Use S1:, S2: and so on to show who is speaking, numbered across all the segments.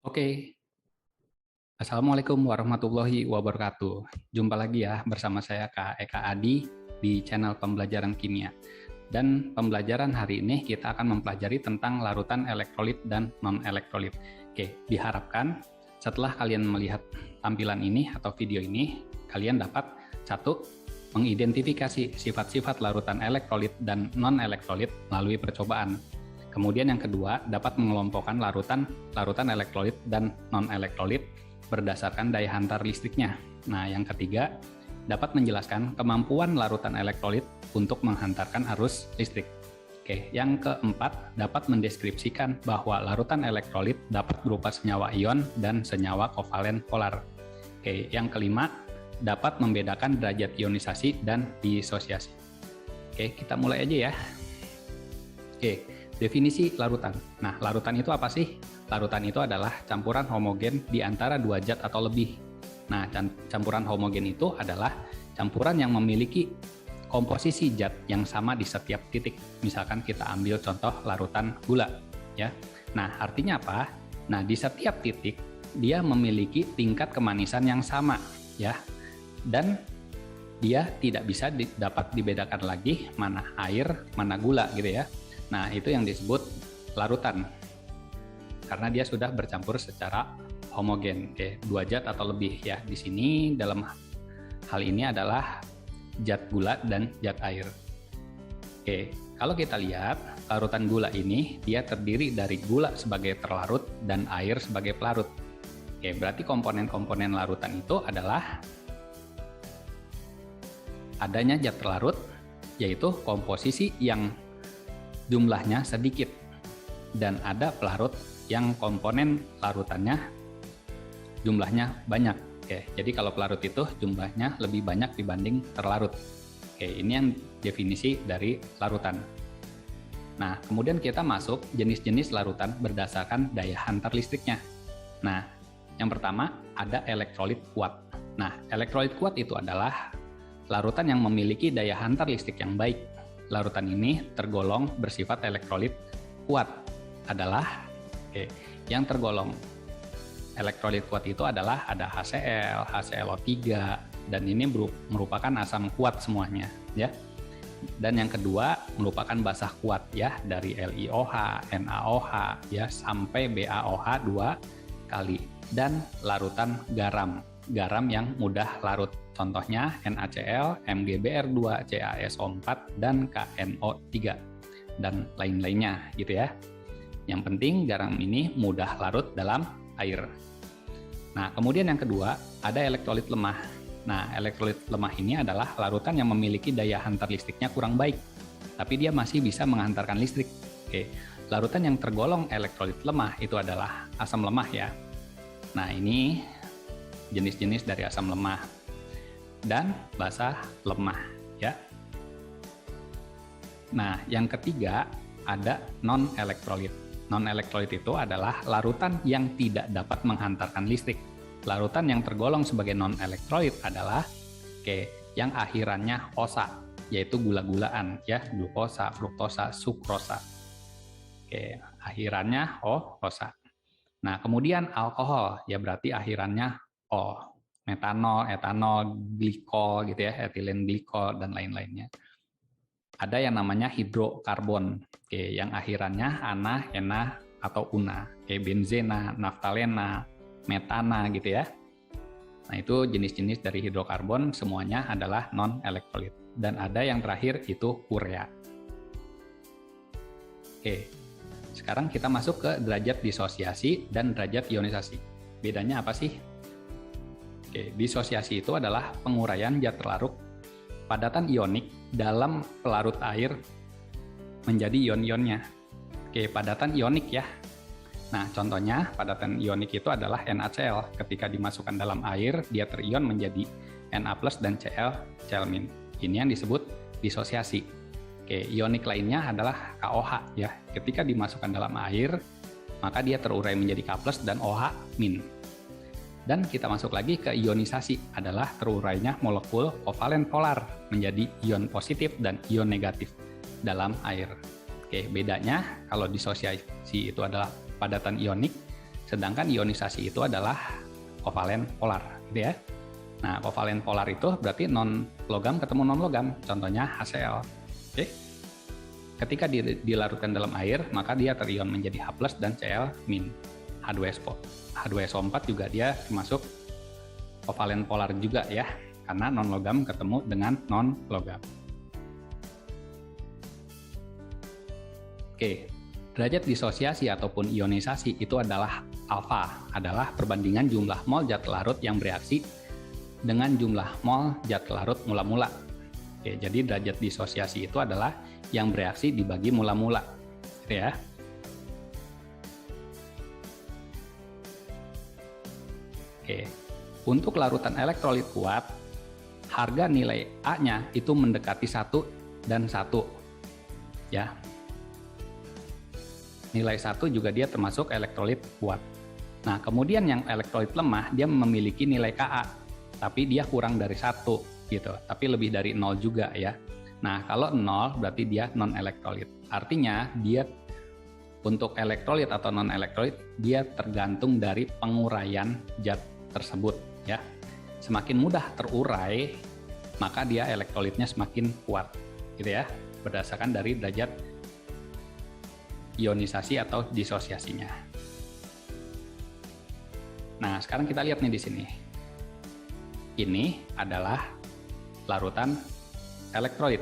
S1: Oke, Assalamualaikum warahmatullahi wabarakatuh. Jumpa lagi ya bersama saya Kak Eka Adi di channel pembelajaran kimia. Dan pembelajaran hari ini kita akan mempelajari tentang larutan elektrolit dan non-elektrolit. Oke, diharapkan setelah kalian melihat tampilan ini atau video ini, kalian dapat satu, mengidentifikasi sifat-sifat larutan elektrolit dan non-elektrolit melalui percobaan. Kemudian yang kedua, dapat mengelompokkan larutan elektrolit dan non-elektrolit berdasarkan daya hantar listriknya. Nah, yang ketiga, dapat menjelaskan kemampuan larutan elektrolit untuk menghantarkan arus listrik. Oke, yang keempat, dapat mendeskripsikan bahwa larutan elektrolit dapat berupa senyawa ion dan senyawa kovalen polar. Oke, yang kelima, dapat membedakan derajat ionisasi dan disosiasi. Oke, kita mulai aja ya. Oke, definisi larutan. Nah, larutan itu apa sih? Larutan itu adalah campuran homogen di antara dua zat atau lebih. Nah, campuran homogen itu adalah campuran yang memiliki komposisi zat yang sama di setiap titik. Misalkan kita ambil contoh larutan gula, ya. Nah, artinya apa? Nah, di setiap titik dia memiliki tingkat kemanisan yang sama, ya. Dan dia tidak bisa dapat dibedakan lagi mana air, mana gula gitu ya. Nah, itu yang disebut larutan. Karena dia sudah bercampur secara homogen, dua zat atau lebih ya. Di sini dalam hal ini adalah zat gula dan zat air. Oke, kalau kita lihat larutan gula ini dia terdiri dari gula sebagai terlarut dan air sebagai pelarut. Oke, berarti komponen-komponen larutan itu adalah adanya zat terlarut, yaitu komposisi yang jumlahnya sedikit, dan ada pelarut yang komponen larutannya jumlahnya banyak. Oke, jadi kalau pelarut itu jumlahnya lebih banyak dibanding terlarut. Oke, ini yang definisi dari larutan. Nah, kemudian kita masuk jenis-jenis larutan berdasarkan daya hantar listriknya. Nah, yang pertama ada elektrolit kuat. Nah, elektrolit kuat itu adalah larutan yang memiliki daya hantar listrik yang baik. Larutan ini tergolong bersifat elektrolit kuat adalah yang tergolong elektrolit kuat itu adalah ada HCl, HClO3, dan ini merupakan asam kuat semuanya ya. Dan yang kedua merupakan basah kuat ya, dari LiOH, NaOH ya sampai BaOH 2 kali, dan larutan garam yang mudah larut. Contohnya NaCl, MgBr2, CaSO4, dan KNO3 dan lain-lainnya gitu ya. Yang penting garam ini mudah larut dalam air. Nah, kemudian yang kedua ada elektrolit lemah. Nah, elektrolit lemah ini adalah larutan yang memiliki daya hantar listriknya kurang baik, tapi dia masih bisa menghantarkan listrik. Larutan yang tergolong elektrolit lemah itu adalah asam lemah ya. Nah, ini jenis-jenis dari asam lemah dan basa lemah ya. Nah, yang ketiga ada non-elektrolit. Non-elektrolit itu adalah larutan yang tidak dapat menghantarkan listrik. Larutan yang tergolong sebagai non-elektrolit adalah yang akhirannya osa, yaitu gula-gulaan ya, glukosa, fruktosa, sukrosa. Akhirannya osa. Nah, kemudian alkohol ya berarti akhirannya O. Metanol, etanol, glikol gitu ya, etilen glikol dan lain-lainnya. Ada yang namanya hidrokarbon, yang akhirannya ana, ena, atau una, benzena, naftalena, metana gitu ya. Nah, itu jenis-jenis dari hidrokarbon semuanya adalah non-elektrolit. Dan ada yang terakhir itu urea. Sekarang kita masuk ke derajat disosiasi dan derajat ionisasi. Bedanya apa sih? Disosiasi itu adalah penguraian zat terlarut padatan ionik dalam pelarut air menjadi ion-ionnya. Padatan ionik ya. Nah, contohnya padatan ionik itu adalah NaCl. Ketika dimasukkan dalam air, dia terion menjadi Na+ dan Cl-, ini yang disebut disosiasi. Ionik lainnya adalah KOH ya. Ketika dimasukkan dalam air, maka dia terurai menjadi K+ dan OH-. Dan kita masuk lagi ke ionisasi, adalah terurainya molekul kovalen polar menjadi ion positif dan ion negatif dalam air. Bedanya kalau disosiasi itu adalah padatan ionik, Sedangkan ionisasi itu adalah kovalen polar, gitu ya. Nah, kovalen polar itu berarti non logam ketemu non logam, contohnya HCl. Oke. Ketika dilarutkan dalam air, maka dia terion menjadi H+ dan Cl-. H2SO4 juga dia termasuk kovalen polar juga ya, karena non logam ketemu dengan non logam. Oke, derajat disosiasi ataupun ionisasi itu adalah alfa, adalah perbandingan jumlah mol zat larut yang bereaksi dengan jumlah mol zat larut mula-mula. Oke, jadi derajat disosiasi itu adalah yang bereaksi dibagi mula-mula, gitu ya. Oke, untuk larutan elektrolit kuat, harga nilai A-nya itu mendekati 1 dan 1. Ya. Nilai 1 juga dia termasuk elektrolit kuat. Nah, kemudian yang elektrolit lemah, dia memiliki nilai Ka, tapi dia kurang dari 1, gitu. Tapi lebih dari 0 juga ya. Nah, kalau 0 berarti dia non-elektrolit. Artinya, dia untuk elektrolit atau non-elektrolit, dia tergantung dari penguraian zat tersebut ya. Semakin mudah terurai, maka dia elektrolitnya semakin kuat, gitu ya, berdasarkan dari derajat ionisasi atau disosiasinya. Nah, sekarang kita lihat nih di sini. Ini adalah larutan elektrolit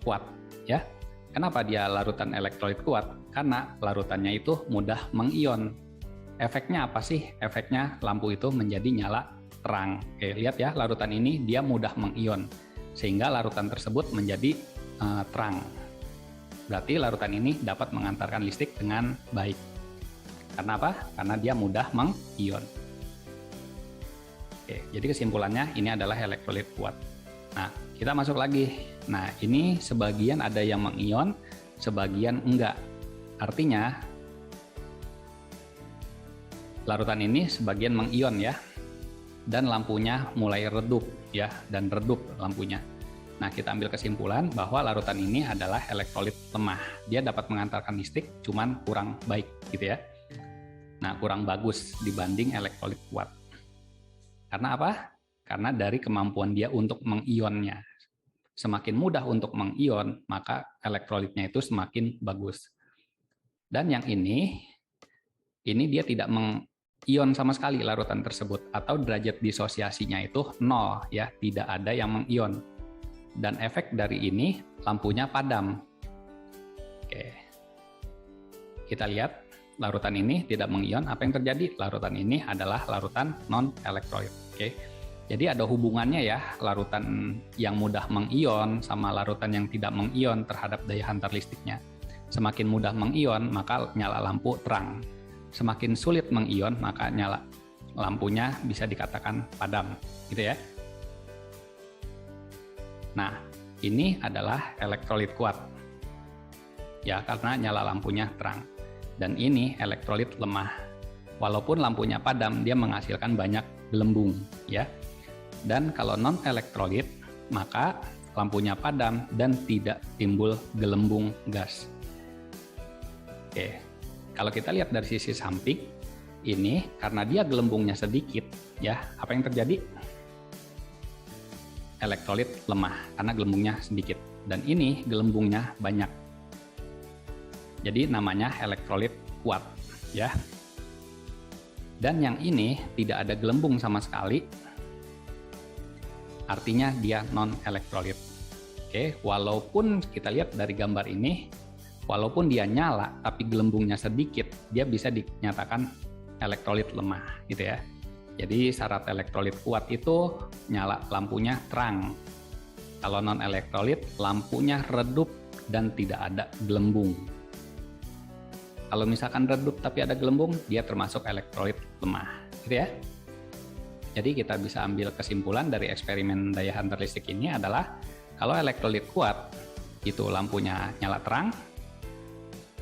S1: kuat ya. Kenapa dia larutan elektrolit kuat? Karena larutannya itu mudah mengion. Efeknya apa sih? Efeknya lampu itu menjadi nyala terang. Oke, lihat ya, larutan ini dia mudah mengion sehingga larutan tersebut menjadi terang. Berarti larutan ini dapat mengantarkan listrik dengan baik. Karena apa? Karena dia mudah mengion. Oke, jadi kesimpulannya ini adalah elektrolit kuat. Nah, kita masuk lagi. Nah, ini sebagian ada yang mengion, sebagian enggak. Artinya, larutan ini sebagian mengion ya, dan lampunya mulai redup ya, dan redup lampunya. Nah, kita ambil kesimpulan bahwa larutan ini adalah elektrolit lemah. Dia dapat mengantarkan listrik, cuman kurang baik gitu ya. Nah, kurang bagus dibanding elektrolit kuat. Karena apa? Karena dari kemampuan dia untuk mengionnya. Semakin mudah untuk mengion, maka elektrolitnya itu semakin bagus. Dan yang ini dia tidak mengion sama sekali larutan tersebut, atau derajat disosiasinya itu 0 ya, tidak ada yang mengion. Dan efek dari ini lampunya padam. Oke. Kita lihat larutan ini tidak mengion, apa yang terjadi? Larutan ini adalah larutan non-elektrolit. Oke. Jadi ada hubungannya ya, larutan yang mudah mengion sama larutan yang tidak mengion terhadap daya hantar listriknya. Semakin mudah mengion, maka nyala lampu terang. Semakin sulit mengion, maka nyala lampunya bisa dikatakan padam, gitu ya. Nah, ini adalah elektrolit kuat. Ya, karena nyala lampunya terang. Dan ini elektrolit lemah. Walaupun lampunya padam, dia menghasilkan banyak gelembung, ya. Dan kalau non-elektrolit, maka lampunya padam dan tidak timbul gelembung gas. Oke, kalau kita lihat dari sisi samping, ini karena dia gelembungnya sedikit, ya, apa yang terjadi? Elektrolit lemah karena gelembungnya sedikit, dan ini gelembungnya banyak. Jadi namanya elektrolit kuat, ya. Dan yang ini tidak ada gelembung sama sekali, artinya dia non-elektrolit. Oke, walaupun kita lihat dari gambar ini, walaupun dia nyala tapi gelembungnya sedikit, dia bisa dinyatakan elektrolit lemah, gitu ya. Jadi syarat elektrolit kuat itu nyala lampunya terang. Kalau non-elektrolit, lampunya redup dan tidak ada gelembung. Kalau misalkan redup tapi ada gelembung, dia termasuk elektrolit lemah, gitu ya. Jadi kita bisa ambil kesimpulan dari eksperimen daya hantar listrik ini adalah kalau elektrolit kuat itu lampunya nyala terang,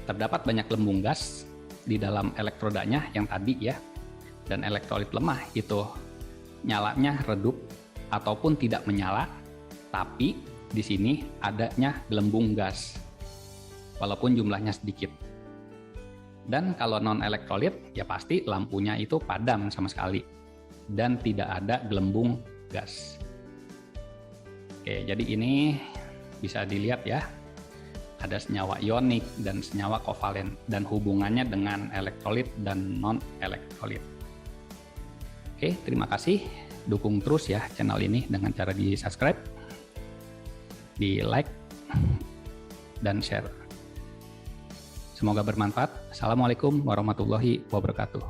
S1: terdapat banyak gelembung gas di dalam elektrodanya yang tadi ya, dan elektrolit lemah itu nyalanya redup ataupun tidak menyala, tapi di sini adanya gelembung gas walaupun jumlahnya sedikit. Dan kalau non-elektrolit, ya pasti lampunya itu padam sama sekali. Dan tidak ada gelembung gas. Oke, jadi ini bisa dilihat ya. Ada senyawa ionik dan senyawa kovalen. Dan hubungannya dengan elektrolit dan non-elektrolit. Oke, terima kasih. Dukung terus ya channel ini dengan cara di-subscribe, di-like, dan share. Semoga bermanfaat. Assalamualaikum warahmatullahi wabarakatuh.